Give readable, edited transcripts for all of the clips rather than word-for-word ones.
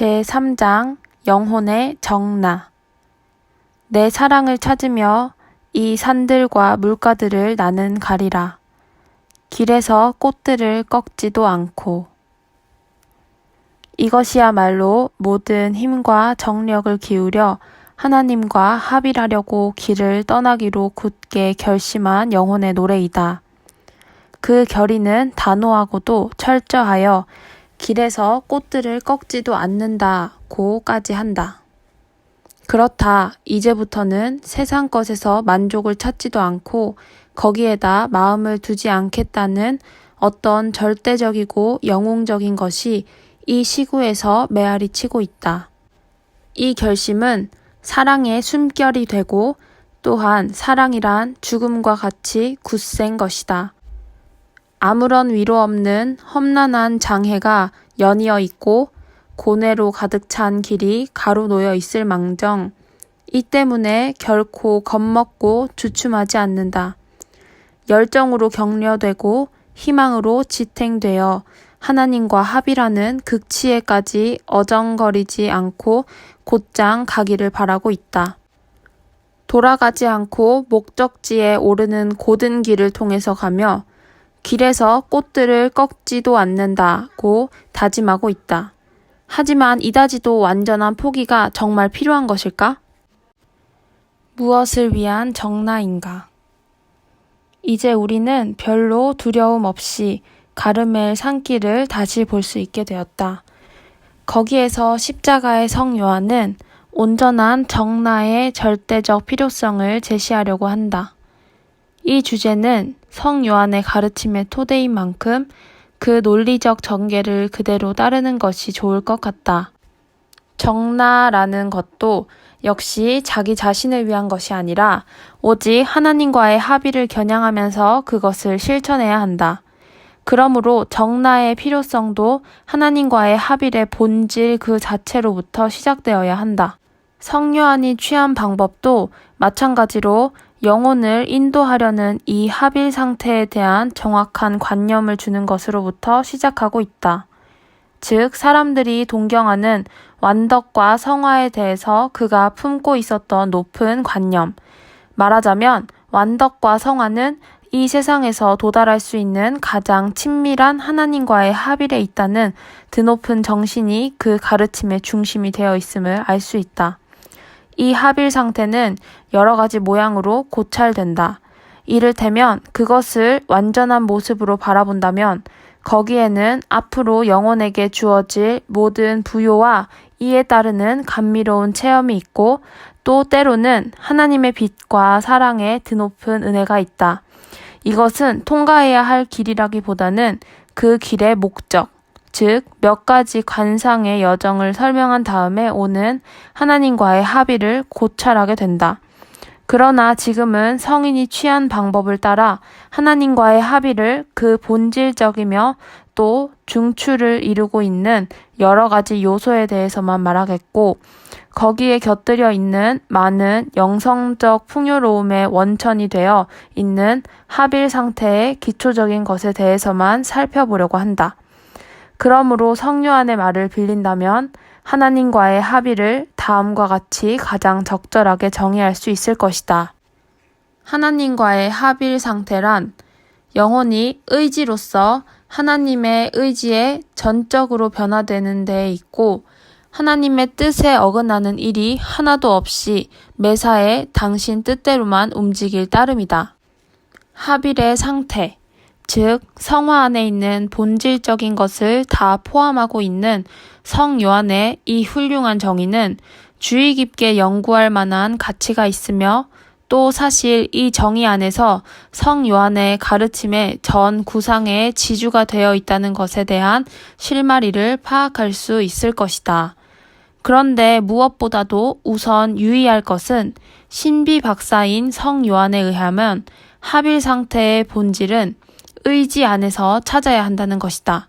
제3장 영혼의 정나. 내 사랑을 찾으며 이 산들과 물가들을 나는 가리라. 길에서 꽃들을 꺾지도 않고. 이것이야말로 모든 힘과 정력을 기울여 하나님과 합일하려고 길을 떠나기로 굳게 결심한 영혼의 노래이다. 그 결의는 단호하고도 철저하여 길에서 꽃들을 꺾지도 않는다고까지 한다. 그렇다. 이제부터는 세상 것에서 만족을 찾지도 않고 거기에다 마음을 두지 않겠다는 어떤 절대적이고 영웅적인 것이 이 시구에서 메아리 치고 있다. 이 결심은 사랑의 숨결이 되고 또한 사랑이란 죽음과 같이 굳센 것이다. 아무런 위로 없는 험난한 장애가 연이어 있고 고뇌로 가득 찬 길이 가로놓여 있을 망정 이 때문에 결코 겁먹고 주춤하지 않는다. 열정으로 격려되고 희망으로 지탱되어 하나님과 합일하는 극치에까지 어정거리지 않고 곧장 가기를 바라고 있다. 돌아가지 않고 목적지에 오르는 고든 길을 통해서 가며 길에서 꽃들을 꺾지도 않는다고 다짐하고 있다. 하지만 이다지도 완전한 포기가 정말 필요한 것일까? 무엇을 위한 정나인가? 이제 우리는 별로 두려움 없이 가르멜 산길을 다시 볼 수 있게 되었다. 거기에서 십자가의 성 요한은 온전한 정나의 절대적 필요성을 제시하려고 한다. 이 주제는 성 요한의 가르침의 토대인 만큼 그 논리적 전개를 그대로 따르는 것이 좋을 것 같다. 정나라는 것도 역시 자기 자신을 위한 것이 아니라 오직 하나님과의 합의를 겨냥하면서 그것을 실천해야 한다. 그러므로 정나의 필요성도 하나님과의 합의의 본질 그 자체로부터 시작되어야 한다. 성 요한이 취한 방법도 마찬가지로 영혼을 인도하려는 이 합일 상태에 대한 정확한 관념을 주는 것으로부터 시작하고 있다. 즉, 사람들이 동경하는 완덕과 성화에 대해서 그가 품고 있었던 높은 관념. 말하자면 완덕과 성화는 이 세상에서 도달할 수 있는 가장 친밀한 하나님과의 합일에 있다는 드높은 정신이 그 가르침의 중심이 되어 있음을 알 수 있다. 이 합일 상태는 여러 가지 모양으로 고찰된다. 이를테면 그것을 완전한 모습으로 바라본다면 거기에는 앞으로 영혼에게 주어질 모든 부요와 이에 따르는 감미로운 체험이 있고 또 때로는 하나님의 빛과 사랑의 드높은 은혜가 있다. 이것은 통과해야 할 길이라기보다는 그 길의 목적, 즉 몇 가지 관상의 여정을 설명한 다음에 오는 하나님과의 합의를 고찰하게 된다. 그러나 지금은 성인이 취한 방법을 따라 하나님과의 합의를 그 본질적이며 또 중추를 이루고 있는 여러 가지 요소에 대해서만 말하겠고 거기에 곁들여 있는 많은 영성적 풍요로움의 원천이 되어 있는 합일 상태의 기초적인 것에 대해서만 살펴보려고 한다. 그러므로 성 요한의 말을 빌린다면 하나님과의 합의를 다음과 같이 가장 적절하게 정의할 수 있을 것이다. 하나님과의 합일 상태란 영혼이 의지로서 하나님의 의지에 전적으로 변화되는 데에 있고 하나님의 뜻에 어긋나는 일이 하나도 없이 매사에 당신 뜻대로만 움직일 따름이다. 합일의 상태, 즉 성화 안에 있는 본질적인 것을 다 포함하고 있는 성 요한의 이 훌륭한 정의는 주의 깊게 연구할 만한 가치가 있으며 또 사실 이 정의 안에서 성 요한의 가르침의 전 구상의 지주가 되어 있다는 것에 대한 실마리를 파악할 수 있을 것이다. 그런데 무엇보다도 우선 유의할 것은 신비 박사인 성 요한에 의하면 합일 상태의 본질은 의지 안에서 찾아야 한다는 것이다.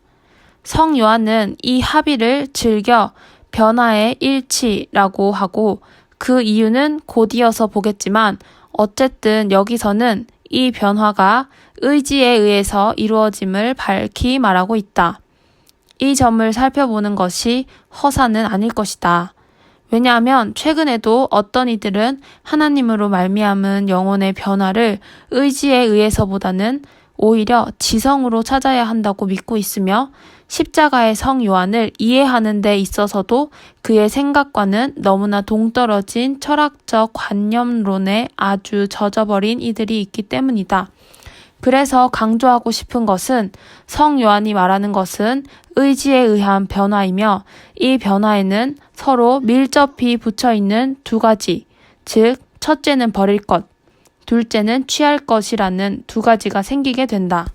성 요한은 이 합의를 즐겨 변화의 일치라고 하고 그 이유는 곧 이어서 보겠지만 어쨌든 여기서는 이 변화가 의지에 의해서 이루어짐을 밝히 말하고 있다. 이 점을 살펴보는 것이 허사는 아닐 것이다. 왜냐하면 최근에도 어떤 이들은 하나님으로 말미암은 영혼의 변화를 의지에 의해서보다는 오히려 지성으로 찾아야 한다고 믿고 있으며 십자가의 성 요한을 이해하는 데 있어서도 그의 생각과는 너무나 동떨어진 철학적 관념론에 아주 젖어버린 이들이 있기 때문이다. 그래서 강조하고 싶은 것은 성 요한이 말하는 것은 의지에 의한 변화이며 이 변화에는 서로 밀접히 붙여있는 두 가지, 즉 첫째는 버릴 것, 둘째는 취할 것이라는 두 가지가 생기게 된다.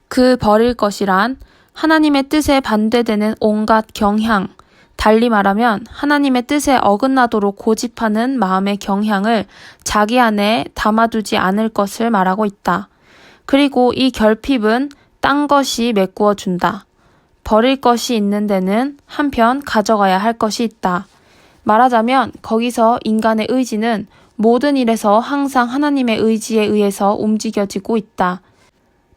그 버릴 것이란 하나님의 뜻에 반대되는 온갖 경향, 달리 말하면 하나님의 뜻에 어긋나도록 고집하는 마음의 경향을 자기 안에 담아두지 않을 것을 말하고 있다. 그리고 이 결핍은 딴 것이 메꾸어 준다. 버릴 것이 있는 데는 한편 가져가야 할 것이 있다. 말하자면 거기서 인간의 의지는 모든 일에서 항상 하나님의 의지에 의해서 움직여지고 있다.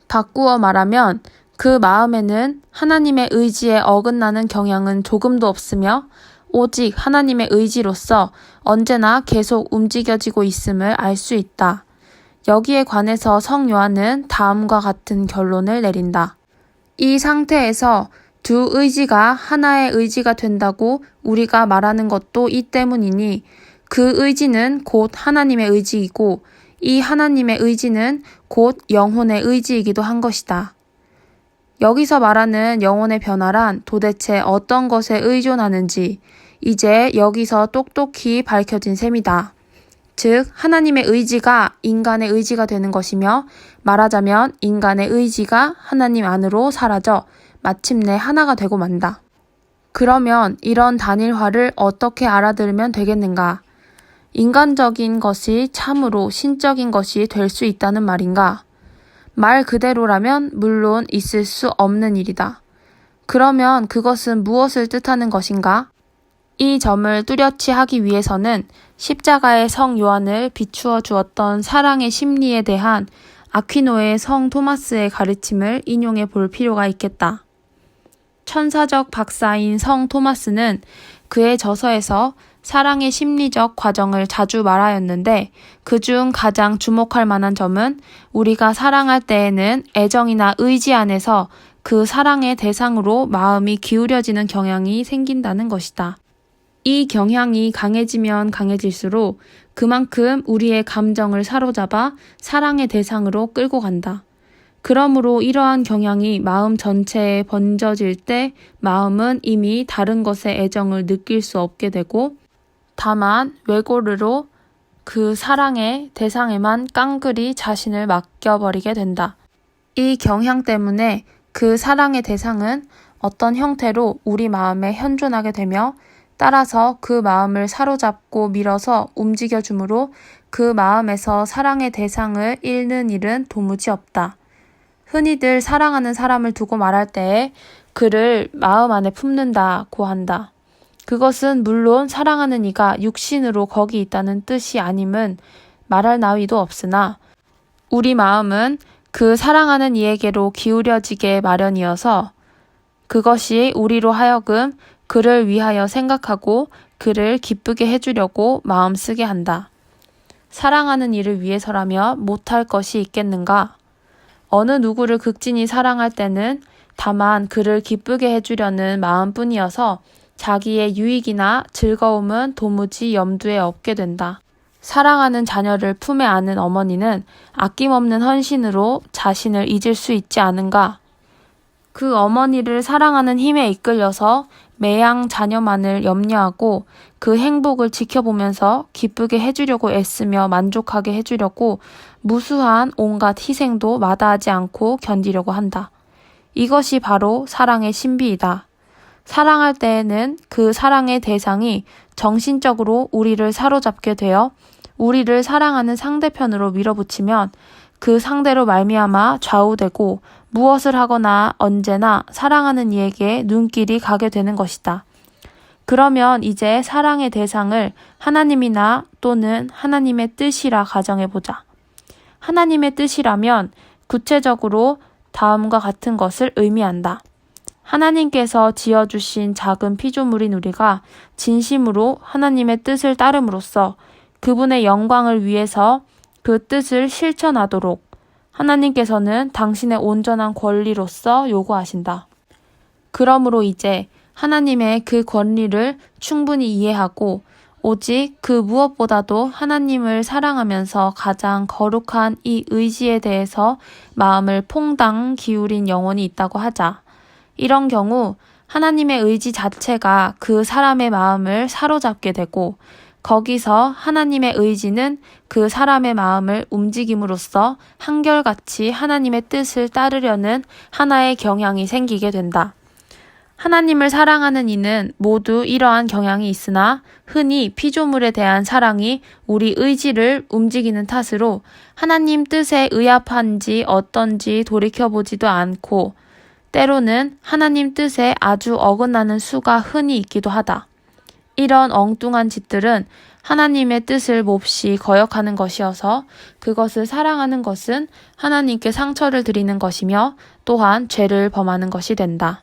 바꾸어 말하면 그 마음에는 하나님의 의지에 어긋나는 경향은 조금도 없으며 오직 하나님의 의지로서 언제나 계속 움직여지고 있음을 알 수 있다. 여기에 관해서 성 요한은 다음과 같은 결론을 내린다. 이 상태에서 두 의지가 하나의 의지가 된다고 우리가 말하는 것도 이 때문이니 그 의지는 곧 하나님의 의지이고 이 하나님의 의지는 곧 영혼의 의지이기도 한 것이다. 여기서 말하는 영혼의 변화란 도대체 어떤 것에 의존하는지 이제 여기서 똑똑히 밝혀진 셈이다. 즉 하나님의 의지가 인간의 의지가 되는 것이며 말하자면 인간의 의지가 하나님 안으로 사라져 마침내 하나가 되고 만다. 그러면 이런 단일화를 어떻게 알아들으면 되겠는가? 인간적인 것이 참으로 신적인 것이 될 수 있다는 말인가? 말 그대로라면 물론 있을 수 없는 일이다. 그러면 그것은 무엇을 뜻하는 것인가? 이 점을 뚜렷이 하기 위해서는 십자가의 성 요한을 비추어 주었던 사랑의 심리에 대한 아퀴노의 성 토마스의 가르침을 인용해 볼 필요가 있겠다. 천사적 박사인 성 토마스는 그의 저서에서 사랑의 심리적 과정을 자주 말하였는데 그중 가장 주목할 만한 점은 우리가 사랑할 때에는 애정이나 의지 안에서 그 사랑의 대상으로 마음이 기울여지는 경향이 생긴다는 것이다. 이 경향이 강해지면 강해질수록 그만큼 우리의 감정을 사로잡아 사랑의 대상으로 끌고 간다. 그러므로 이러한 경향이 마음 전체에 번져질 때 마음은 이미 다른 것에 애정을 느낄 수 없게 되고 다만 외고르로 그 사랑의 대상에만 깡그리 자신을 맡겨버리게 된다. 이 경향 때문에 그 사랑의 대상은 어떤 형태로 우리 마음에 현존하게 되며 따라서 그 마음을 사로잡고 밀어서 움직여주므로 그 마음에서 사랑의 대상을 잃는 일은 도무지 없다. 흔히들 사랑하는 사람을 두고 말할 때에 그를 마음 안에 품는다고 한다. 그것은 물론 사랑하는 이가 육신으로 거기 있다는 뜻이 아님은 말할 나위도 없으나 우리 마음은 그 사랑하는 이에게로 기울여지게 마련이어서 그것이 우리로 하여금 그를 위하여 생각하고 그를 기쁘게 해주려고 마음쓰게 한다. 사랑하는 이를 위해서라며 못할 것이 있겠는가? 어느 누구를 극진히 사랑할 때는 다만 그를 기쁘게 해주려는 마음뿐이어서 자기의 유익이나 즐거움은 도무지 염두에 없게 된다. 사랑하는 자녀를 품에 안은 어머니는 아낌없는 헌신으로 자신을 잊을 수 있지 않은가? 그 어머니를 사랑하는 힘에 이끌려서 매양 자녀만을 염려하고 그 행복을 지켜보면서 기쁘게 해주려고 애쓰며 만족하게 해주려고 무수한 온갖 희생도 마다하지 않고 견디려고 한다. 이것이 바로 사랑의 신비이다. 사랑할 때에는 그 사랑의 대상이 정신적으로 우리를 사로잡게 되어 우리를 사랑하는 상대편으로 밀어붙이면 그 상대로 말미암아 좌우되고 무엇을 하거나 언제나 사랑하는 이에게 눈길이 가게 되는 것이다. 그러면 이제 사랑의 대상을 하나님이나 또는 하나님의 뜻이라 가정해보자. 하나님의 뜻이라면 구체적으로 다음과 같은 것을 의미한다. 하나님께서 지어주신 작은 피조물인 우리가 진심으로 하나님의 뜻을 따름으로써 그분의 영광을 위해서 그 뜻을 실천하도록 하나님께서는 당신의 온전한 권리로서 요구하신다. 그러므로 이제 하나님의 그 권리를 충분히 이해하고 오직 그 무엇보다도 하나님을 사랑하면서 가장 거룩한 이 의지에 대해서 마음을 퐁당 기울인 영혼이 있다고 하자. 이런 경우 하나님의 의지 자체가 그 사람의 마음을 사로잡게 되고 거기서 하나님의 의지는 그 사람의 마음을 움직임으로써 한결같이 하나님의 뜻을 따르려는 하나의 경향이 생기게 된다. 하나님을 사랑하는 이는 모두 이러한 경향이 있으나 흔히 피조물에 대한 사랑이 우리 의지를 움직이는 탓으로 하나님 뜻에 의합한지 어떤지 돌이켜보지도 않고 때로는 하나님 뜻에 아주 어긋나는 수가 흔히 있기도 하다. 이런 엉뚱한 짓들은 하나님의 뜻을 몹시 거역하는 것이어서 그것을 사랑하는 것은 하나님께 상처를 드리는 것이며 또한 죄를 범하는 것이 된다.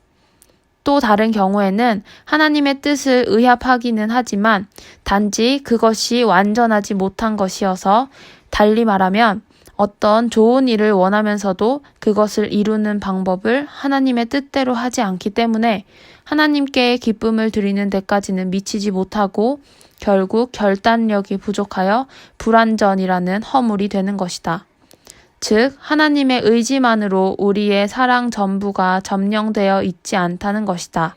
또 다른 경우에는 하나님의 뜻을 의합하기는 하지만 단지 그것이 완전하지 못한 것이어서 달리 말하면 어떤 좋은 일을 원하면서도 그것을 이루는 방법을 하나님의 뜻대로 하지 않기 때문에 하나님께 기쁨을 드리는 데까지는 미치지 못하고 결국 결단력이 부족하여 불완전이라는 허물이 되는 것이다. 즉, 하나님의 의지만으로 우리의 사랑 전부가 점령되어 있지 않다는 것이다.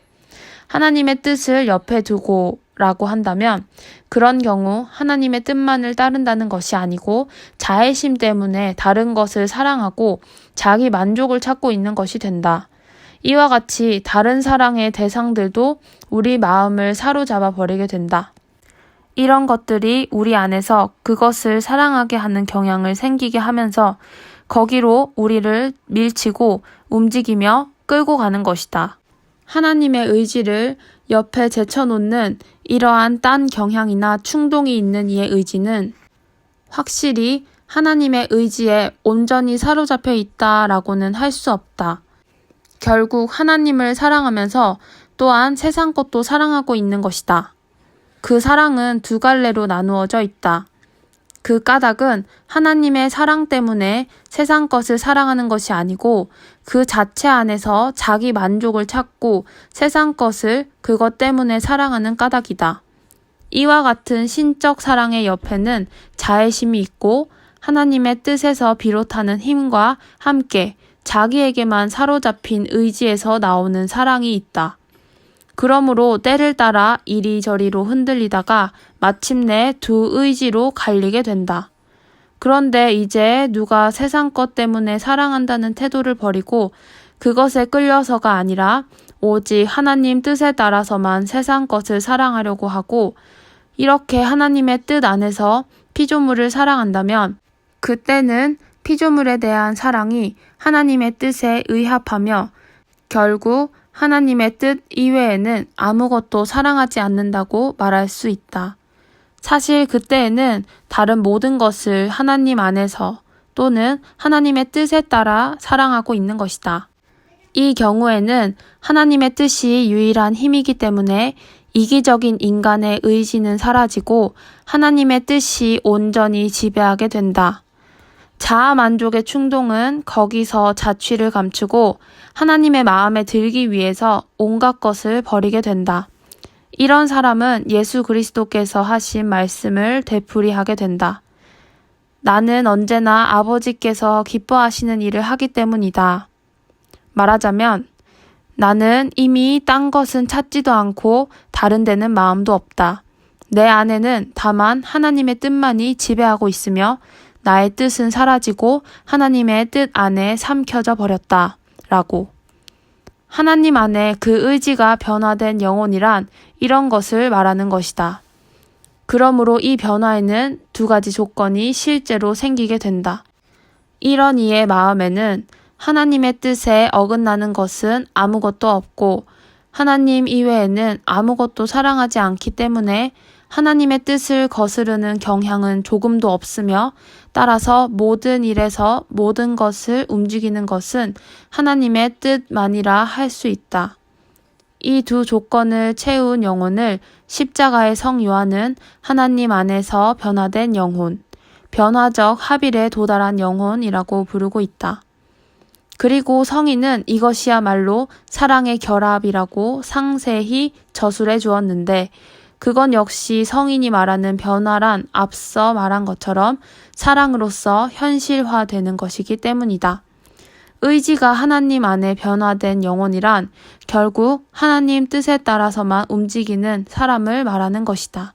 하나님의 뜻을 옆에 두고 라고 한다면 그런 경우 하나님의 뜻만을 따른다는 것이 아니고 자애심 때문에 다른 것을 사랑하고 자기 만족을 찾고 있는 것이 된다. 이와 같이 다른 사랑의 대상들도 우리 마음을 사로잡아 버리게 된다. 이런 것들이 우리 안에서 그것을 사랑하게 하는 경향을 생기게 하면서 거기로 우리를 밀치고 움직이며 끌고 가는 것이다. 하나님의 의지를 옆에 제쳐놓는 이러한 딴 경향이나 충동이 있는 이의 의지는 확실히 하나님의 의지에 온전히 사로잡혀 있다라고는 할 수 없다. 결국 하나님을 사랑하면서 또한 세상 것도 사랑하고 있는 것이다. 그 사랑은 두 갈래로 나누어져 있다. 그 까닭은 하나님의 사랑 때문에 세상 것을 사랑하는 것이 아니고 그 자체 안에서 자기 만족을 찾고 세상 것을 그것 때문에 사랑하는 까닭이다. 이와 같은 신적 사랑의 옆에는 자애심이 있고 하나님의 뜻에서 비롯하는 힘과 함께 자기에게만 사로잡힌 의지에서 나오는 사랑이 있다. 그러므로 때를 따라 이리저리로 흔들리다가 마침내 두 의지로 갈리게 된다. 그런데 이제 누가 세상 것 때문에 사랑한다는 태도를 버리고 그것에 끌려서가 아니라 오직 하나님 뜻에 따라서만 세상 것을 사랑하려고 하고 이렇게 하나님의 뜻 안에서 피조물을 사랑한다면 그때는 피조물에 대한 사랑이 하나님의 뜻에 의합하며 결국 하나님의 뜻 이외에는 아무것도 사랑하지 않는다고 말할 수 있다. 사실 그때에는 다른 모든 것을 하나님 안에서 또는 하나님의 뜻에 따라 사랑하고 있는 것이다. 이 경우에는 하나님의 뜻이 유일한 힘이기 때문에 이기적인 인간의 의지는 사라지고 하나님의 뜻이 온전히 지배하게 된다. 자아 만족의 충동은 거기서 자취를 감추고 하나님의 마음에 들기 위해서 온갖 것을 버리게 된다. 이런 사람은 예수 그리스도께서 하신 말씀을 되풀이하게 된다. 나는 언제나 아버지께서 기뻐하시는 일을 하기 때문이다. 말하자면 나는 이미 딴 것은 찾지도 않고 다른 데는 마음도 없다. 내 안에는 다만 하나님의 뜻만이 지배하고 있으며 나의 뜻은 사라지고 하나님의 뜻 안에 삼켜져 버렸다. 라고. 하나님 안에 그 의지가 변화된 영혼이란 이런 것을 말하는 것이다. 그러므로 이 변화에는 두 가지 조건이 실제로 생기게 된다. 이런 이의 마음에는 하나님의 뜻에 어긋나는 것은 아무것도 없고 하나님 이외에는 아무것도 사랑하지 않기 때문에 하나님의 뜻을 거스르는 경향은 조금도 없으며 따라서 모든 일에서 모든 것을 움직이는 것은 하나님의 뜻만이라 할 수 있다. 이 두 조건을 채운 영혼을 십자가의 성 요한은 하나님 안에서 변화된 영혼, 변화적 합일에 도달한 영혼이라고 부르고 있다. 그리고 성인은 이것이야말로 사랑의 결합이라고 상세히 저술해 주었는데 그건 역시 성인이 말하는 변화란 앞서 말한 것처럼 사랑으로서 현실화되는 것이기 때문이다. 의지가 하나님 안에 변화된 영혼이란 결국 하나님 뜻에 따라서만 움직이는 사람을 말하는 것이다.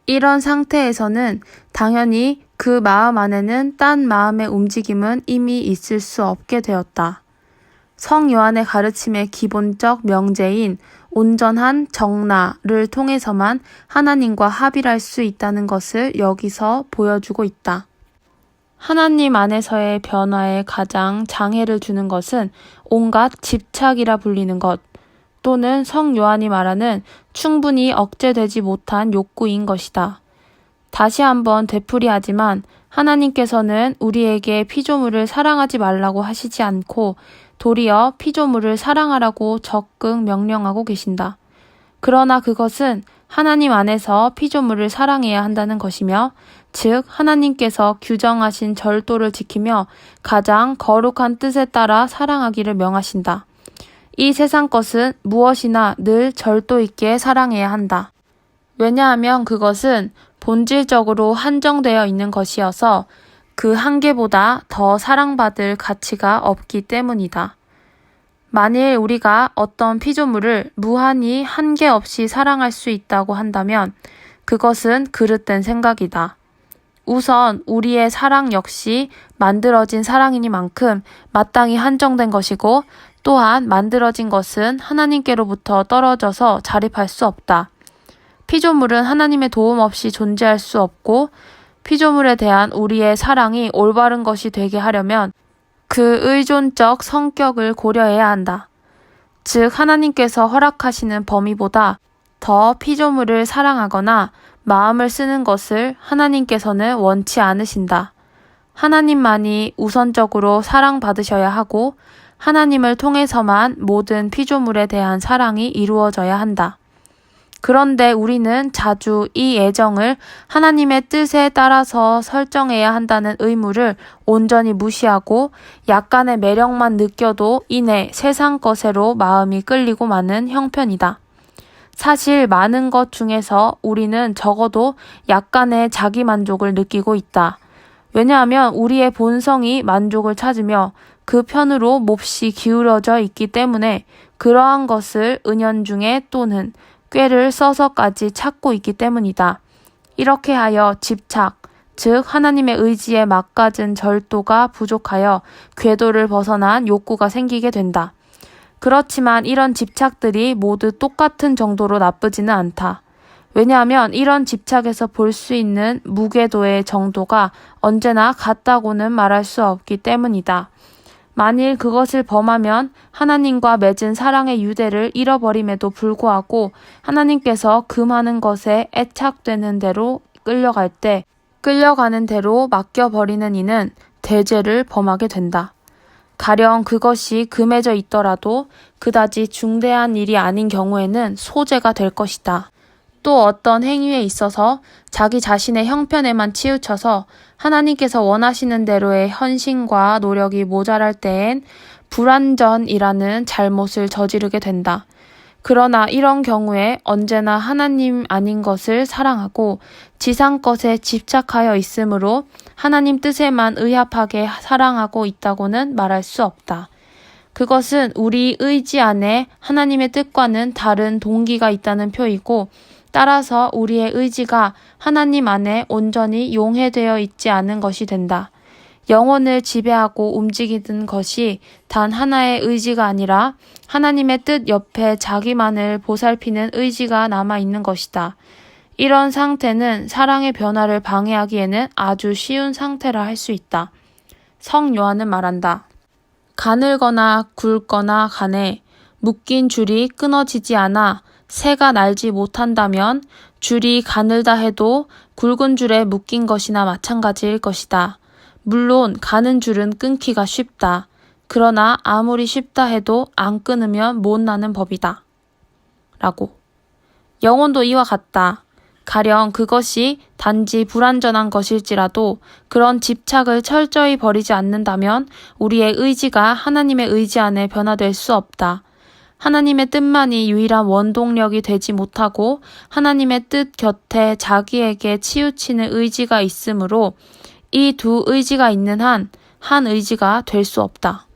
이런 상태에서는 당연히 그 마음 안에는 딴 마음의 움직임은 이미 있을 수 없게 되었다. 성 요한의 가르침의 기본적 명제인 온전한 정나를 통해서만 하나님과 합일할 수 있다는 것을 여기서 보여주고 있다. 하나님 안에서의 변화에 가장 장애를 주는 것은 온갖 집착이라 불리는 것, 또는 성 요한이 말하는 충분히 억제되지 못한 욕구인 것이다. 다시 한번 되풀이하지만 하나님께서는 우리에게 피조물을 사랑하지 말라고 하시지 않고 도리어 피조물을 사랑하라고 적극 명령하고 계신다. 그러나 그것은 하나님 안에서 피조물을 사랑해야 한다는 것이며, 즉 하나님께서 규정하신 절도를 지키며 가장 거룩한 뜻에 따라 사랑하기를 명하신다. 이 세상 것은 무엇이나 늘 절도 있게 사랑해야 한다. 왜냐하면 그것은 본질적으로 한정되어 있는 것이어서 그 한계보다 더 사랑받을 가치가 없기 때문이다. 만일 우리가 어떤 피조물을 무한히 한계 없이 사랑할 수 있다고 한다면 그것은 그릇된 생각이다. 우선 우리의 사랑 역시 만들어진 사랑이니만큼 마땅히 한정된 것이고, 또한 만들어진 것은 하나님께로부터 떨어져서 자립할 수 없다. 피조물은 하나님의 도움 없이 존재할 수 없고, 피조물에 대한 우리의 사랑이 올바른 것이 되게 하려면 그 의존적 성격을 고려해야 한다. 즉 하나님께서 허락하시는 범위보다 더 피조물을 사랑하거나 마음을 쓰는 것을 하나님께서는 원치 않으신다. 하나님만이 우선적으로 사랑받으셔야 하고 하나님을 통해서만 모든 피조물에 대한 사랑이 이루어져야 한다. 그런데 우리는 자주 이 애정을 하나님의 뜻에 따라서 설정해야 한다는 의무를 온전히 무시하고 약간의 매력만 느껴도 이내 세상 것에로 마음이 끌리고 마는 형편이다. 사실 많은 것 중에서 우리는 적어도 약간의 자기 만족을 느끼고 있다. 왜냐하면 우리의 본성이 만족을 찾으며 그 편으로 몹시 기울어져 있기 때문에 그러한 것을 은연중에 또는 꾀를 써서까지 찾고 있기 때문이다. 이렇게 하여 집착, 즉 하나님의 의지에 막가진 절도가 부족하여 궤도를 벗어난 욕구가 생기게 된다. 그렇지만 이런 집착들이 모두 똑같은 정도로 나쁘지는 않다. 왜냐하면 이런 집착에서 볼 수 있는 무궤도의 정도가 언제나 같다고는 말할 수 없기 때문이다. 만일 그것을 범하면 하나님과 맺은 사랑의 유대를 잃어버림에도 불구하고 하나님께서 그 많은 것에 애착되는 대로 끌려갈 때 끌려가는 대로 맡겨버리는 이는 대죄를 범하게 된다. 가령 그것이 금해져 있더라도 그다지 중대한 일이 아닌 경우에는 소재가 될 것이다. 또 어떤 행위에 있어서 자기 자신의 형편에만 치우쳐서 하나님께서 원하시는 대로의 헌신과 노력이 모자랄 때엔 불완전이라는 잘못을 저지르게 된다. 그러나 이런 경우에 언제나 하나님 아닌 것을 사랑하고 지상 것에 집착하여 있으므로 하나님 뜻에만 의합하게 사랑하고 있다고는 말할 수 없다. 그것은 우리 의지 안에 하나님의 뜻과는 다른 동기가 있다는 표이고, 따라서 우리의 의지가 하나님 안에 온전히 용해되어 있지 않은 것이 된다. 영혼을 지배하고 움직이는 것이 단 하나의 의지가 아니라 하나님의 뜻 옆에 자기만을 보살피는 의지가 남아있는 것이다. 이런 상태는 사랑의 변화를 방해하기에는 아주 쉬운 상태라 할 수 있다. 성 요한은 말한다. 가늘거나 굵거나 간에 묶인 줄이 끊어지지 않아 새가 날지 못한다면 줄이 가늘다 해도 굵은 줄에 묶인 것이나 마찬가지일 것이다. 물론 가는 줄은 끊기가 쉽다. 그러나 아무리 쉽다 해도 안 끊으면 못 나는 법이다. 라고. 영혼도 이와 같다. 가령 그것이 단지 불완전한 것일지라도 그런 집착을 철저히 버리지 않는다면 우리의 의지가 하나님의 의지 안에 변화될 수 없다. 하나님의 뜻만이 유일한 원동력이 되지 못하고 하나님의 뜻 곁에 자기에게 치우치는 의지가 있으므로 이 두 의지가 있는 한 의지가 될 수 없다.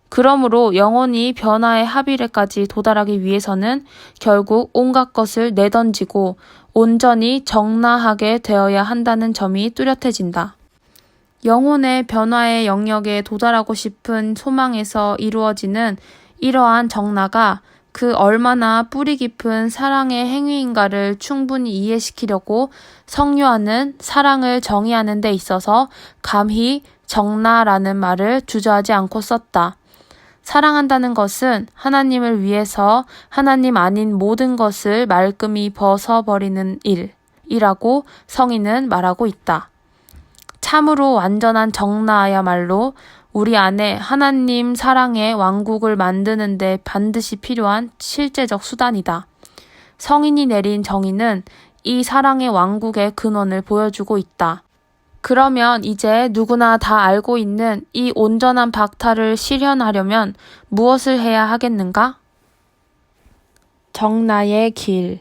그러므로 영혼이 변화의 합의례까지 도달하기 위해서는 결국 온갖 것을 내던지고 온전히 정나하게 되어야 한다는 점이 뚜렷해진다. 영혼의 변화의 영역에 도달하고 싶은 소망에서 이루어지는 이러한 정나가 그 얼마나 뿌리 깊은 사랑의 행위인가를 충분히 이해시키려고 성요한은 사랑을 정의하는 데 있어서 감히 정나라는 말을 주저하지 않고 썼다. 사랑한다는 것은 하나님을 위해서 하나님 아닌 모든 것을 말끔히 벗어버리는 일이라고 성인은 말하고 있다. 참으로 완전한 정나야말로 우리 안에 하나님 사랑의 왕국을 만드는 데 반드시 필요한 실제적 수단이다. 성인이 내린 정의는 이 사랑의 왕국의 근원을 보여주고 있다. 그러면 이제 누구나 다 알고 있는 이 온전한 박탈을 실현하려면 무엇을 해야 하겠는가? 정나의 길.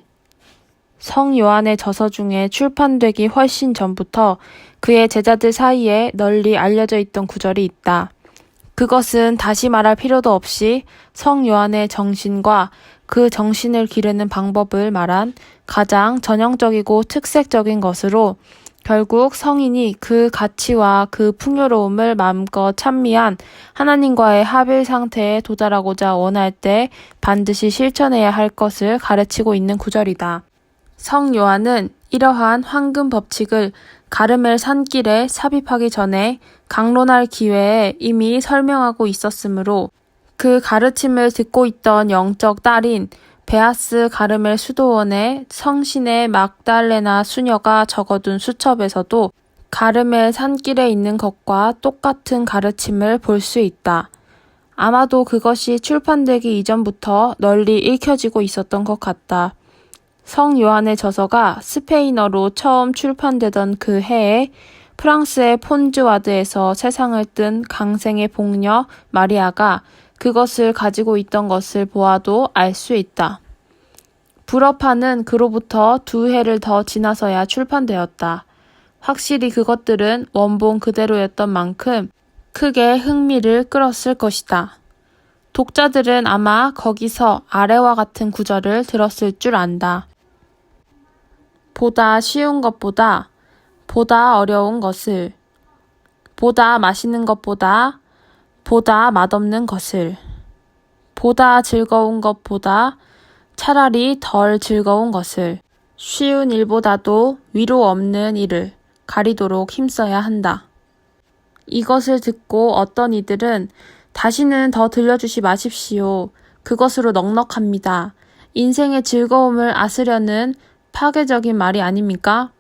성 요한의 저서 중에 출판되기 훨씬 전부터 그의 제자들 사이에 널리 알려져 있던 구절이 있다. 그것은 다시 말할 필요도 없이 성 요한의 정신과 그 정신을 기르는 방법을 말한 가장 전형적이고 특색적인 것으로 결국 성인이 그 가치와 그 풍요로움을 마음껏 찬미한 하나님과의 합일 상태에 도달하고자 원할 때 반드시 실천해야 할 것을 가르치고 있는 구절이다. 성 요한은 이러한 황금 법칙을 가르멜 산길에 삽입하기 전에 강론할 기회에 이미 설명하고 있었으므로 그 가르침을 듣고 있던 영적 딸인 베아스 가르멜 수도원의 성신의 막달레나 수녀가 적어둔 수첩에서도 가르멜 산길에 있는 것과 똑같은 가르침을 볼 수 있다. 아마도 그것이 출판되기 이전부터 널리 읽혀지고 있었던 것 같다. 성 요한의 저서가 스페인어로 처음 출판되던 그 해에 프랑스의 폰즈와드에서 세상을 뜬 강생의 복녀 마리아가 그것을 가지고 있던 것을 보아도 알 수 있다. 불어파는 그로부터 2해를 더 지나서야 출판되었다. 확실히 그것들은 원본 그대로였던 만큼 크게 흥미를 끌었을 것이다. 독자들은 아마 거기서 아래와 같은 구절을 들었을 줄 안다. 보다 쉬운 것보다 보다 어려운 것을, 보다 맛있는 것보다 보다 맛없는 것을, 보다 즐거운 것보다 차라리 덜 즐거운 것을, 쉬운 일보다도 위로 없는 일을 가리도록 힘써야 한다. 이것을 듣고 어떤 이들은 다시는 더 들려주지 마십시오. 그것으로 넉넉합니다. 인생의 즐거움을 앗으려는 파괴적인 말이 아닙니까?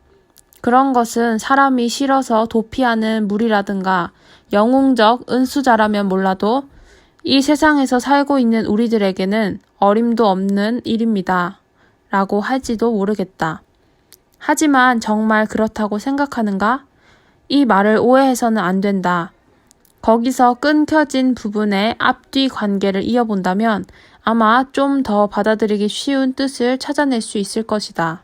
그런 것은 사람이 싫어서 도피하는 무리라든가 영웅적 은수자라면 몰라도 이 세상에서 살고 있는 우리들에게는 어림도 없는 일입니다. 라고 할지도 모르겠다. 하지만 정말 그렇다고 생각하는가? 이 말을 오해해서는 안 된다. 거기서 끊겨진 부분의 앞뒤 관계를 이어본다면 아마 좀 더 받아들이기 쉬운 뜻을 찾아낼 수 있을 것이다.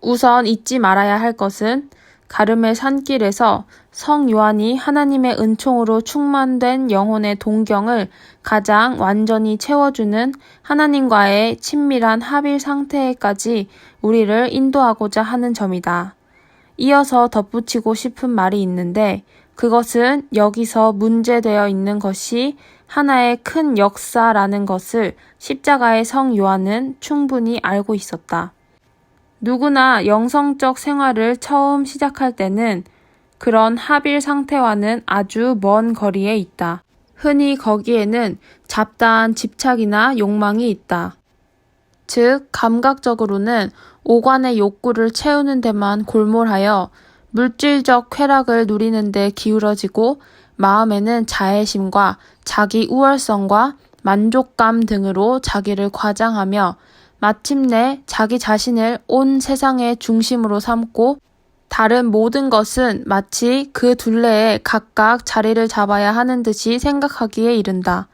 우선 잊지 말아야 할 것은 가르멜 산길에서 성 요한이 하나님의 은총으로 충만된 영혼의 동경을 가장 완전히 채워주는 하나님과의 친밀한 합일 상태에까지 우리를 인도하고자 하는 점이다. 이어서 덧붙이고 싶은 말이 있는데 그것은 여기서 문제되어 있는 것이 하나의 큰 역사라는 것을 십자가의 성 요한은 충분히 알고 있었다. 누구나 영성적 생활을 처음 시작할 때는 그런 합일 상태와는 아주 먼 거리에 있다. 흔히 거기에는 잡다한 집착이나 욕망이 있다. 즉, 감각적으로는 오관의 욕구를 채우는 데만 골몰하여 물질적 쾌락을 누리는 데 기울어지고 마음에는 자애심과 자기 우월성과 만족감 등으로 자기를 과장하며 마침내 자기 자신을 온 세상의 중심으로 삼고 다른 모든 것은 마치 그 둘레에 각각 자리를 잡아야 하는 듯이 생각하기에 이른다.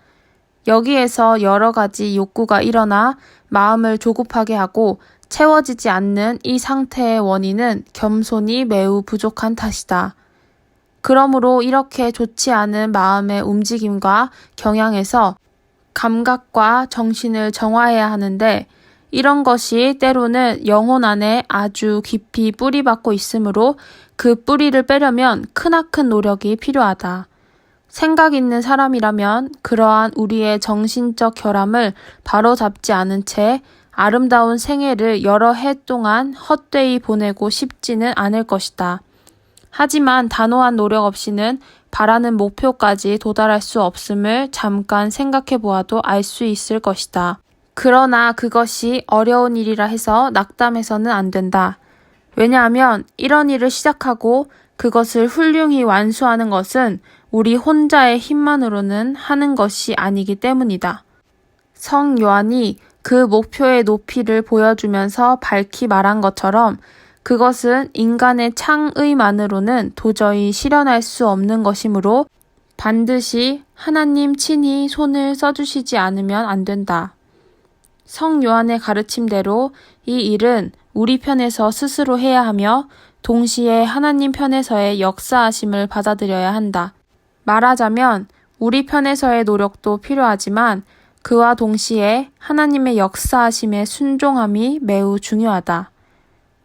여기에서 여러 가지 욕구가 일어나 마음을 조급하게 하고 채워지지 않는 이 상태의 원인은 겸손이 매우 부족한 탓이다. 그러므로 이렇게 좋지 않은 마음의 움직임과 경향에서 감각과 정신을 정화해야 하는데 이런 것이 때로는 영혼 안에 아주 깊이 뿌리박고 있으므로 그 뿌리를 빼려면 크나큰 노력이 필요하다. 생각 있는 사람이라면 그러한 우리의 정신적 결함을 바로잡지 않은 채 아름다운 생애를 여러 해 동안 헛되이 보내고 싶지는 않을 것이다. 하지만 단호한 노력 없이는 바라는 목표까지 도달할 수 없음을 잠깐 생각해 보아도 알 수 있을 것이다. 그러나 그것이 어려운 일이라 해서 낙담해서는 안 된다. 왜냐하면 이런 일을 시작하고 그것을 훌륭히 완수하는 것은 우리 혼자의 힘만으로는 하는 것이 아니기 때문이다. 성 요한이 그 목표의 높이를 보여주면서 밝히 말한 것처럼 그것은 인간의 창의만으로는 도저히 실현할 수 없는 것이므로 반드시 하나님 친히 손을 써주시지 않으면 안 된다. 성 요한의 가르침대로 이 일은 우리 편에서 스스로 해야 하며 동시에 하나님 편에서의 역사하심을 받아들여야 한다. 말하자면 우리 편에서의 노력도 필요하지만 그와 동시에 하나님의 역사하심에 순종함이 매우 중요하다.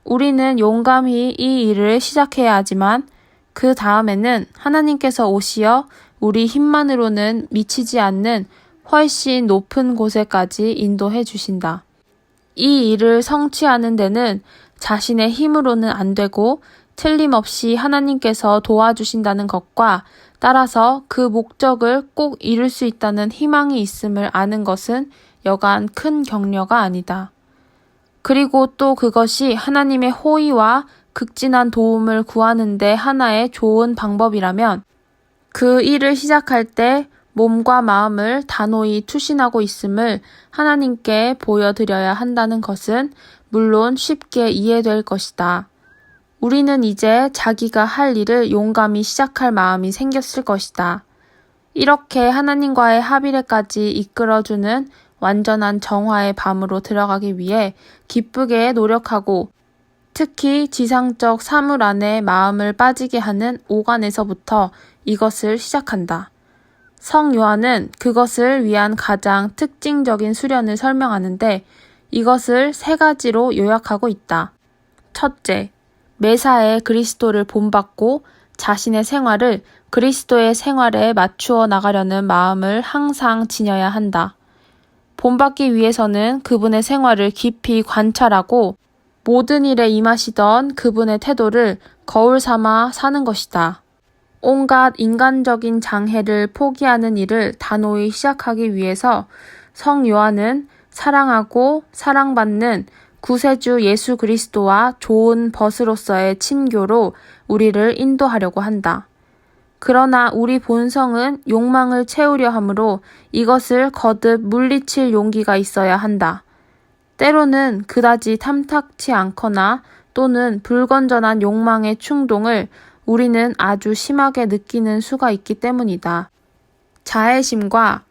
우리는 용감히 이 일을 시작해야 하지만 그 다음에는 하나님께서 오시어 우리 힘만으로는 미치지 않는 훨씬 높은 곳에까지 인도해 주신다. 이 일을 성취하는 데는 자신의 힘으로는 안 되고 틀림없이 하나님께서 도와주신다는 것과 따라서 그 목적을 꼭 이룰 수 있다는 희망이 있음을 아는 것은 여간 큰 격려가 아니다. 그리고 또 그것이 하나님의 호의와 극진한 도움을 구하는 데 하나의 좋은 방법이라면 그 일을 시작할 때 몸과 마음을 단호히 투신하고 있음을 하나님께 보여드려야 한다는 것은 물론 쉽게 이해될 것이다. 우리는 이제 자기가 할 일을 용감히 시작할 마음이 생겼을 것이다. 이렇게 하나님과의 합의례까지 이끌어주는 완전한 정화의 밤으로 들어가기 위해 기쁘게 노력하고 특히 지상적 사물 안에 마음을 빠지게 하는 오간에서부터 이것을 시작한다. 성 요한은 그것을 위한 가장 특징적인 수련을 설명하는데 이것을 3가지로 요약하고 있다. 첫째, 매사에 그리스도를 본받고 자신의 생활을 그리스도의 생활에 맞추어 나가려는 마음을 항상 지녀야 한다. 본받기 위해서는 그분의 생활을 깊이 관찰하고 모든 일에 임하시던 그분의 태도를 거울 삼아 사는 것이다. 온갖 인간적인 장애를 포기하는 일을 단호히 시작하기 위해서 성 요한은 사랑하고 사랑받는 구세주 예수 그리스도와 좋은 벗으로서의 친교로 우리를 인도하려고 한다. 그러나 우리 본성은 욕망을 채우려 하므로 이것을 거듭 물리칠 용기가 있어야 한다. 때로는 그다지 탐탁치 않거나 또는 불건전한 욕망의 충동을 우리는 아주 심하게 느끼는 수가 있기 때문이다. 자애심과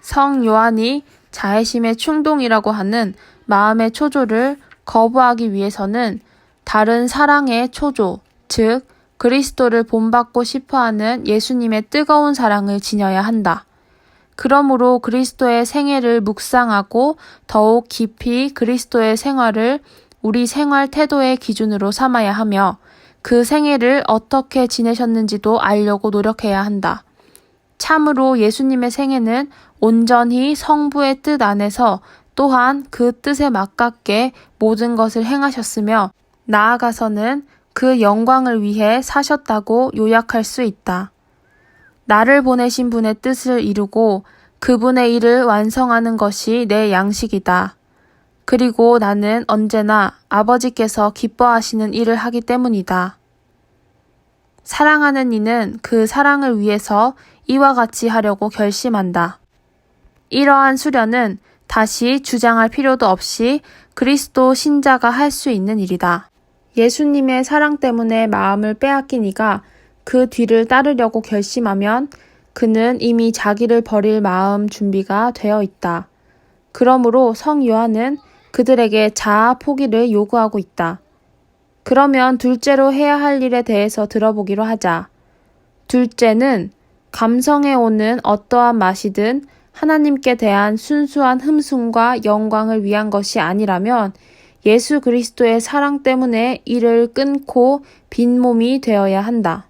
성 요한이 자애심의 충동이라고 하는 마음의 초조를 거부하기 위해서는 다른 사랑의 초조, 즉 그리스도를 본받고 싶어하는 예수님의 뜨거운 사랑을 지녀야 한다. 그러므로 그리스도의 생애를 묵상하고 더욱 깊이 그리스도의 생활을 우리 생활 태도의 기준으로 삼아야 하며 그 생애를 어떻게 지내셨는지도 알려고 노력해야 한다. 참으로 예수님의 생애는 온전히 성부의 뜻 안에서 또한 그 뜻에 맞깝게 모든 것을 행하셨으며 나아가서는 그 영광을 위해 사셨다고 요약할 수 있다. 나를 보내신 분의 뜻을 이루고 그분의 일을 완성하는 것이 내 양식이다. 그리고 나는 언제나 아버지께서 기뻐하시는 일을 하기 때문이다. 사랑하는 이는 그 사랑을 위해서 이와 같이 하려고 결심한다. 이러한 수련은 다시 주장할 필요도 없이 그리스도 신자가 할 수 있는 일이다. 예수님의 사랑 때문에 마음을 빼앗긴 이가 그 뒤를 따르려고 결심하면 그는 이미 자기를 버릴 마음 준비가 되어 있다. 그러므로 성 요한은 그들에게 자아 포기를 요구하고 있다. 그러면 둘째로 해야 할 일에 대해서 들어보기로 하자. 둘째는 감성에 오는 어떠한 맛이든 하나님께 대한 순수한 흠숭과 영광을 위한 것이 아니라면 예수 그리스도의 사랑 때문에 이를 끊고 빈몸이 되어야 한다.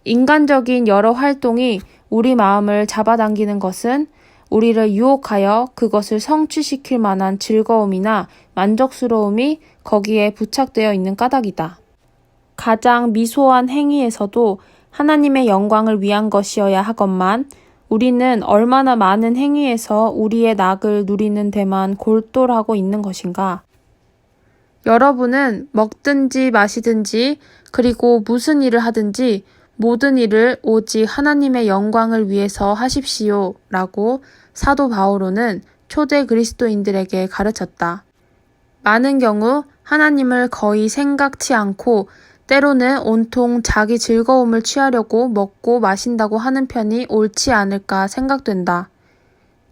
인간적인 여러 활동이 우리 마음을 잡아당기는 것은 우리를 유혹하여 그것을 성취시킬 만한 즐거움이나 만족스러움이 거기에 부착되어 있는 까닭이다. 가장 미소한 행위에서도 하나님의 영광을 위한 것이어야 하건만 우리는 얼마나 많은 행위에서 우리의 낙을 누리는 데만 골똘하고 있는 것인가? 여러분은 먹든지 마시든지 그리고 무슨 일을 하든지 모든 일을 오직 하나님의 영광을 위해서 하십시오 라고 사도 바오로는 초대 그리스도인들에게 가르쳤다. 많은 경우 하나님을 거의 생각치 않고 때로는 온통 자기 즐거움을 취하려고 먹고 마신다고 하는 편이 옳지 않을까 생각된다.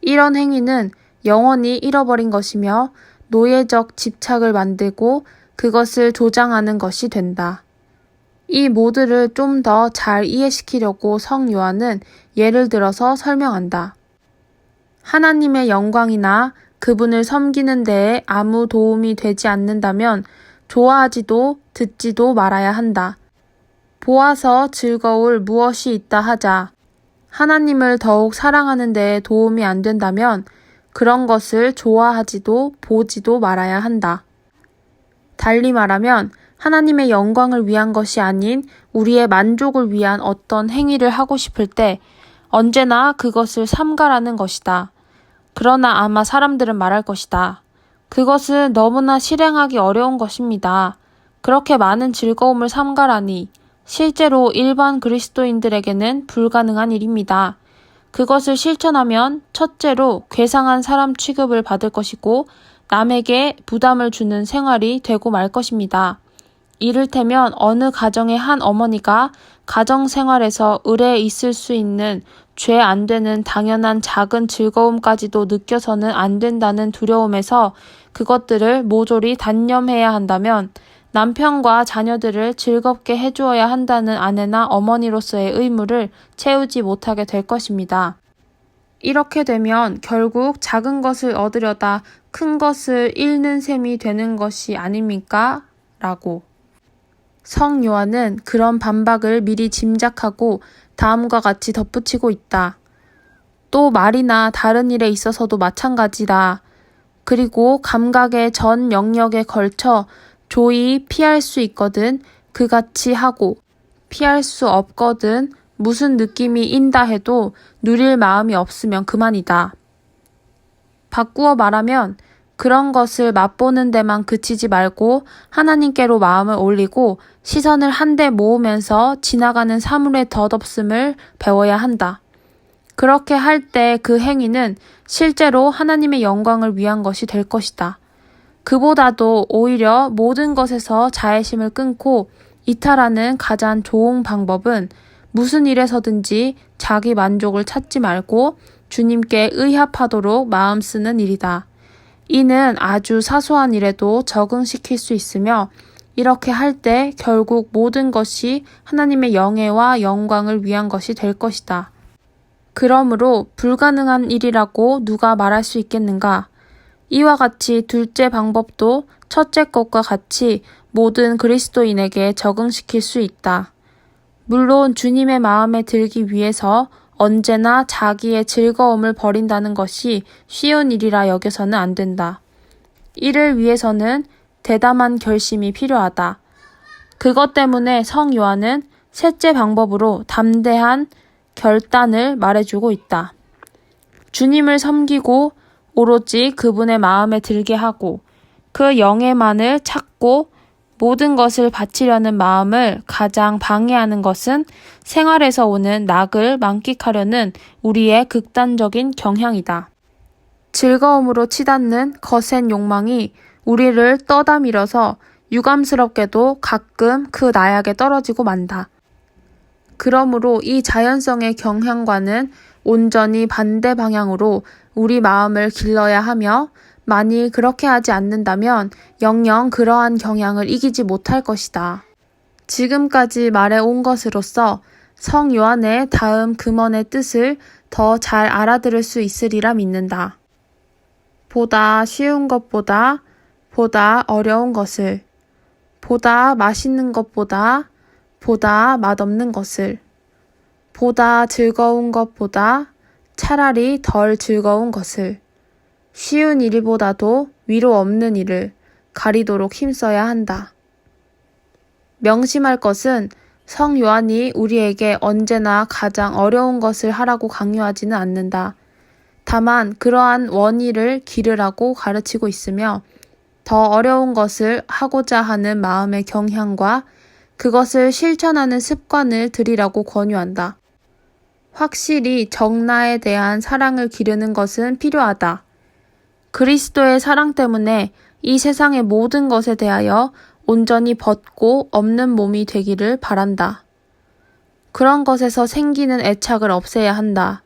이런 행위는 영원히 잃어버린 것이며 노예적 집착을 만들고 그것을 조장하는 것이 된다. 이 모두를 좀 더 잘 이해시키려고 성 요한은 예를 들어서 설명한다. 하나님의 영광이나 그분을 섬기는 데에 아무 도움이 되지 않는다면 좋아하지도 듣지도 말아야 한다. 보아서 즐거울 무엇이 있다 하자. 하나님을 더욱 사랑하는 데에 도움이 안 된다면 그런 것을 좋아하지도 보지도 말아야 한다. 달리 말하면 하나님의 영광을 위한 것이 아닌 우리의 만족을 위한 어떤 행위를 하고 싶을 때 언제나 그것을 삼가라는 것이다. 그러나 아마 사람들은 말할 것이다. 그것은 너무나 실행하기 어려운 것입니다. 그렇게 많은 즐거움을 삼가라니 실제로 일반 그리스도인들에게는 불가능한 일입니다. 그것을 실천하면 첫째로 괴상한 사람 취급을 받을 것이고 남에게 부담을 주는 생활이 되고 말 것입니다. 이를테면 어느 가정의 한 어머니가 가정생활에서 의뢰 있을 수 있는 죄 안 되는 당연한 작은 즐거움까지도 느껴서는 안 된다는 두려움에서 그것들을 모조리 단념해야 한다면 남편과 자녀들을 즐겁게 해주어야 한다는 아내나 어머니로서의 의무를 채우지 못하게 될 것입니다. 이렇게 되면 결국 작은 것을 얻으려다 큰 것을 잃는 셈이 되는 것이 아닙니까? 라고. 성 요한은 그런 반박을 미리 짐작하고 다음과 같이 덧붙이고 있다. 또 말이나 다른 일에 있어서도 마찬가지다. 그리고 감각의 전 영역에 걸쳐 조이 피할 수 있거든 그같이 하고 피할 수 없거든 무슨 느낌이 인다 해도 누릴 마음이 없으면 그만이다. 바꾸어 말하면 그런 것을 맛보는 데만 그치지 말고 하나님께로 마음을 올리고 시선을 한데 모으면서 지나가는 사물의 덧없음을 배워야 한다. 그렇게 할 때 그 행위는 실제로 하나님의 영광을 위한 것이 될 것이다. 그보다도 오히려 모든 것에서 자애심을 끊고 이탈하는 가장 좋은 방법은 무슨 일에서든지 자기 만족을 찾지 말고 주님께 의합하도록 마음 쓰는 일이다. 이는 아주 사소한 일에도 적응시킬 수 있으며 이렇게 할 때 결국 모든 것이 하나님의 영예와 영광을 위한 것이 될 것이다. 그러므로 불가능한 일이라고 누가 말할 수 있겠는가? 이와 같이 둘째 방법도 첫째 것과 같이 모든 그리스도인에게 적응시킬 수 있다. 물론 주님의 마음에 들기 위해서 언제나 자기의 즐거움을 버린다는 것이 쉬운 일이라 여겨서는 안 된다. 이를 위해서는 대담한 결심이 필요하다. 그것 때문에 성 요한은 셋째 방법으로 담대한 결단을 말해주고 있다. 주님을 섬기고 오로지 그분의 마음에 들게 하고 그 영예만을 찾고 모든 것을 바치려는 마음을 가장 방해하는 것은 생활에서 오는 낙을 만끽하려는 우리의 극단적인 경향이다. 즐거움으로 치닫는 거센 욕망이 우리를 떠다 밀어서 유감스럽게도 가끔 그 나약에 떨어지고 만다. 그러므로 이 자연성의 경향과는 온전히 반대 방향으로 우리 마음을 길러야 하며 만일 그렇게 하지 않는다면 영영 그러한 경향을 이기지 못할 것이다. 지금까지 말해온 것으로서 성 요한의 다음 금언의 뜻을 더 잘 알아들을 수 있으리라 믿는다. 보다 쉬운 것보다 보다 어려운 것을, 보다 맛있는 것보다 보다 맛없는 것을, 보다 즐거운 것보다 차라리 덜 즐거운 것을, 쉬운 일보다도 위로 없는 일을 가리도록 힘써야 한다. 명심할 것은 성 요한이 우리에게 언제나 가장 어려운 것을 하라고 강요하지는 않는다. 다만 그러한 원의를 기르라고 가르치고 있으며 더 어려운 것을 하고자 하는 마음의 경향과 그것을 실천하는 습관을 들이라고 권유한다. 확실히 정나에 대한 사랑을 기르는 것은 필요하다. 그리스도의 사랑 때문에 이 세상의 모든 것에 대하여 온전히 벗고 없는 몸이 되기를 바란다. 그런 것에서 생기는 애착을 없애야 한다.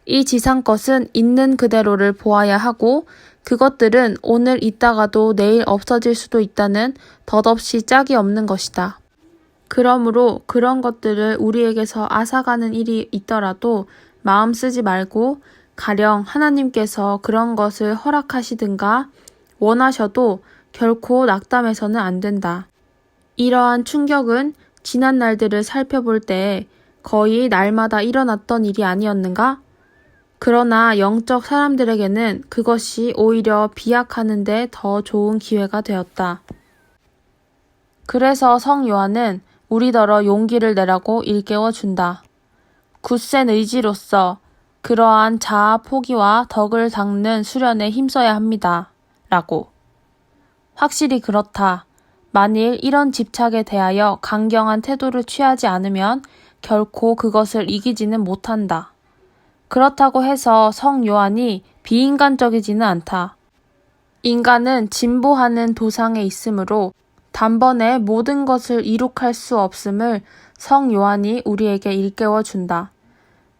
이 지상 것은 있는 그대로를 보아야 하고 그것들은 오늘 있다가도 내일 없어질 수도 있다는 덧없이 짝이 없는 것이다. 그러므로 그런 것들을 우리에게서 앗아가는 일이 있더라도 마음 쓰지 말고 가령 하나님께서 그런 것을 허락하시든가 원하셔도 결코 낙담해서는 안 된다. 이러한 충격은 지난 날들을 살펴볼 때 거의 날마다 일어났던 일이 아니었는가? 그러나 영적 사람들에게는 그것이 오히려 비약하는데 더 좋은 기회가 되었다. 그래서 성 요한은 우리더러 용기를 내라고 일깨워 준다. 굳센 의지로서 그러한 자아 포기와 덕을 닦는 수련에 힘써야 합니다. 라고. 확실히 그렇다. 만일 이런 집착에 대하여 강경한 태도를 취하지 않으면 결코 그것을 이기지는 못한다. 그렇다고 해서 성 요한이 비인간적이지는 않다. 인간은 진보하는 도상에 있으므로 단번에 모든 것을 이룩할 수 없음을 성 요한이 우리에게 일깨워 준다.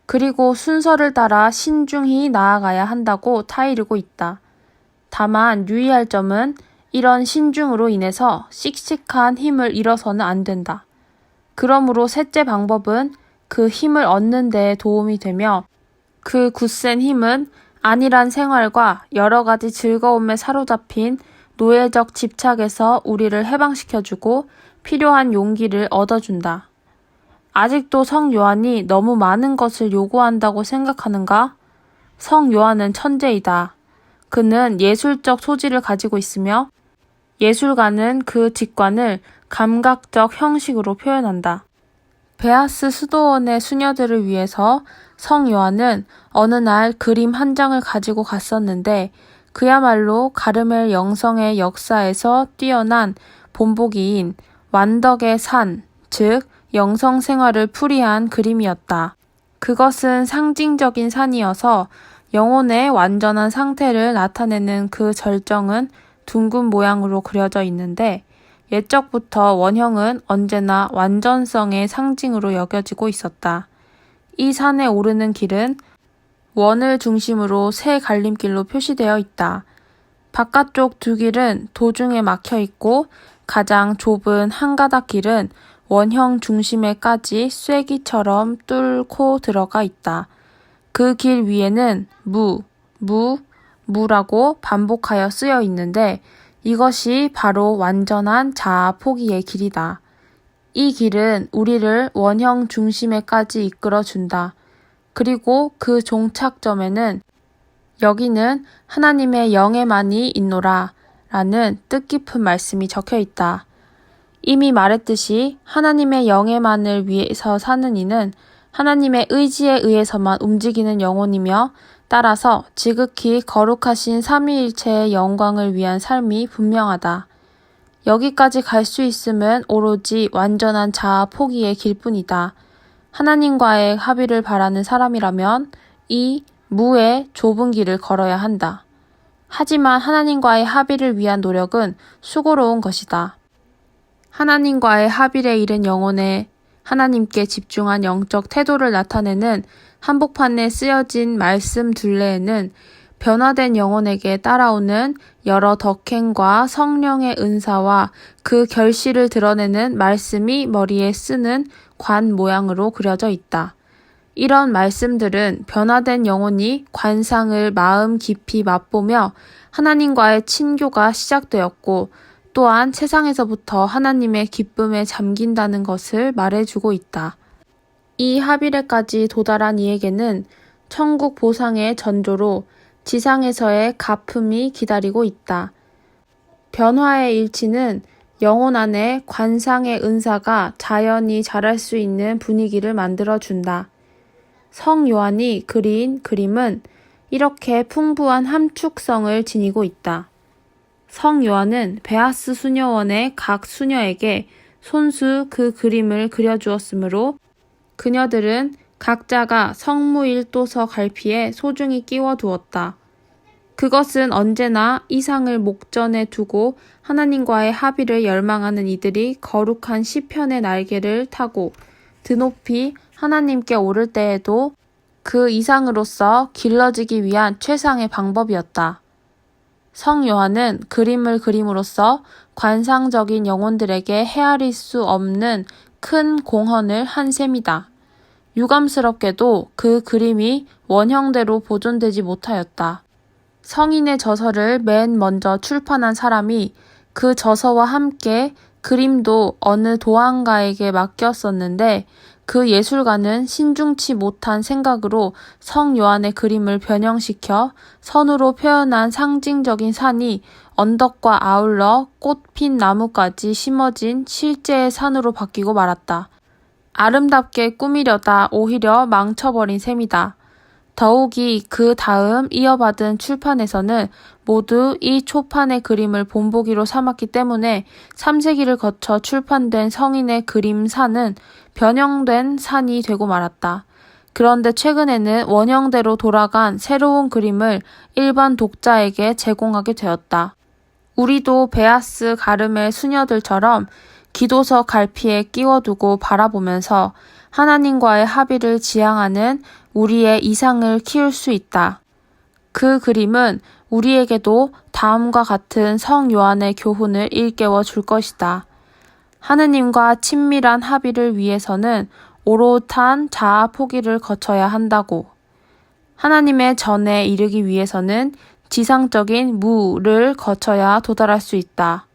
그리고 순서를 따라 신중히 나아가야 한다고 타이르고 있다. 다만 유의할 점은 이런 신중으로 인해서 씩씩한 힘을 잃어서는 안 된다. 그러므로 셋째 방법은 그 힘을 얻는 데에 도움이 되며 그 굳센 힘은 안일한 생활과 여러 가지 즐거움에 사로잡힌 노예적 집착에서 우리를 해방시켜주고 필요한 용기를 얻어준다. 아직도 성 요한이 너무 많은 것을 요구한다고 생각하는가? 성 요한은 천재이다. 그는 예술적 소질을 가지고 있으며 예술가는 그 직관을 감각적 형식으로 표현한다. 베아스 수도원의 수녀들을 위해서 성 요한은 어느 날 그림 한 장을 가지고 갔었는데 그야말로 가르멜 영성의 역사에서 뛰어난 본보기인 완덕의 산, 즉 영성 생활을 풀이한 그림이었다. 그것은 상징적인 산이어서 영혼의 완전한 상태를 나타내는 그 절정은 둥근 모양으로 그려져 있는데 옛적부터 원형은 언제나 완전성의 상징으로 여겨지고 있었다. 이 산에 오르는 길은 원을 중심으로 세 갈림길로 표시되어 있다. 바깥쪽 두 길은 도중에 막혀 있고 가장 좁은 한 가닥 길은 원형 중심에까지 쐐기처럼 뚫고 들어가 있다. 그 길 위에는 무라고 반복하여 쓰여 있는데 이것이 바로 완전한 자아 포기의 길이다. 이 길은 우리를 원형 중심에까지 이끌어 준다. 그리고 그 종착점에는 여기는 하나님의 영에만이 있노라 라는 뜻깊은 말씀이 적혀 있다. 이미 말했듯이 하나님의 영에만을 위해서 사는 이는 하나님의 의지에 의해서만 움직이는 영혼이며 따라서 지극히 거룩하신 삼위일체의 영광을 위한 삶이 분명하다. 여기까지 갈 수 있음은 오로지 완전한 자아 포기의 길뿐이다. 하나님과의 합의를 바라는 사람이라면 이 무의 좁은 길을 걸어야 한다. 하지만 하나님과의 합의를 위한 노력은 수고로운 것이다. 하나님과의 합의를 이룬 영혼에 하나님께 집중한 영적 태도를 나타내는 한복판에 쓰여진 말씀 둘레에는 변화된 영혼에게 따라오는 여러 덕행과 성령의 은사와 그 결실을 드러내는 말씀이 머리에 쓰는 관 모양으로 그려져 있다. 이런 말씀들은 변화된 영혼이 관상을 마음 깊이 맛보며 하나님과의 친교가 시작되었고 또한 세상에서부터 하나님의 기쁨에 잠긴다는 것을 말해주고 있다. 이 하비레까지 도달한 이에게는 천국 보상의 전조로 지상에서의 가품이 기다리고 있다. 변화의 일치는 영혼 안에 관상의 은사가 자연히 자랄 수 있는 분위기를 만들어준다. 성 요한이 그린 그림은 이렇게 풍부한 함축성을 지니고 있다. 성 요한은 베아스 수녀원의 각 수녀에게 손수 그 그림을 그려주었으므로 그녀들은 각자가 성무일도서 갈피에 소중히 끼워두었다. 그것은 언제나 이상을 목전에 두고 하나님과의 합의를 열망하는 이들이 거룩한 시편의 날개를 타고 드높이 하나님께 오를 때에도 그 이상으로서 길러지기 위한 최상의 방법이었다. 성 요한은 그림을 그림으로써 관상적인 영혼들에게 헤아릴 수 없는 큰 공헌을 한 셈이다. 유감스럽게도 그 그림이 원형대로 보존되지 못하였다. 성인의 저서를 맨 먼저 출판한 사람이 그 저서와 함께 그림도 어느 도안가에게 맡겼었는데 그 예술가는 신중치 못한 생각으로 성 요한의 그림을 변형시켜 선으로 표현한 상징적인 산이 언덕과 아울러 꽃핀 나무까지 심어진 실제의 산으로 바뀌고 말았다. 아름답게 꾸미려다 오히려 망쳐버린 셈이다. 더욱이 그 다음 이어받은 출판에서는 모두 이 초판의 그림을 본보기로 삼았기 때문에 3세기를 거쳐 출판된 성인의 그림산은 변형된 산이 되고 말았다. 그런데 최근에는 원형대로 돌아간 새로운 그림을 일반 독자에게 제공하게 되었다. 우리도 베아스 가르멜 수녀들처럼 기도서 갈피에 끼워두고 바라보면서 하나님과의 합의를 지향하는 우리의 이상을 키울 수 있다. 그 그림은 우리에게도 다음과 같은 성 요한의 교훈을 일깨워 줄 것이다. 하느님과 친밀한 합의를 위해서는 오롯한 자아 포기를 거쳐야 한다고. 하나님의 전에 이르기 위해서는 지상적인 무를 거쳐야 도달할 수 있다.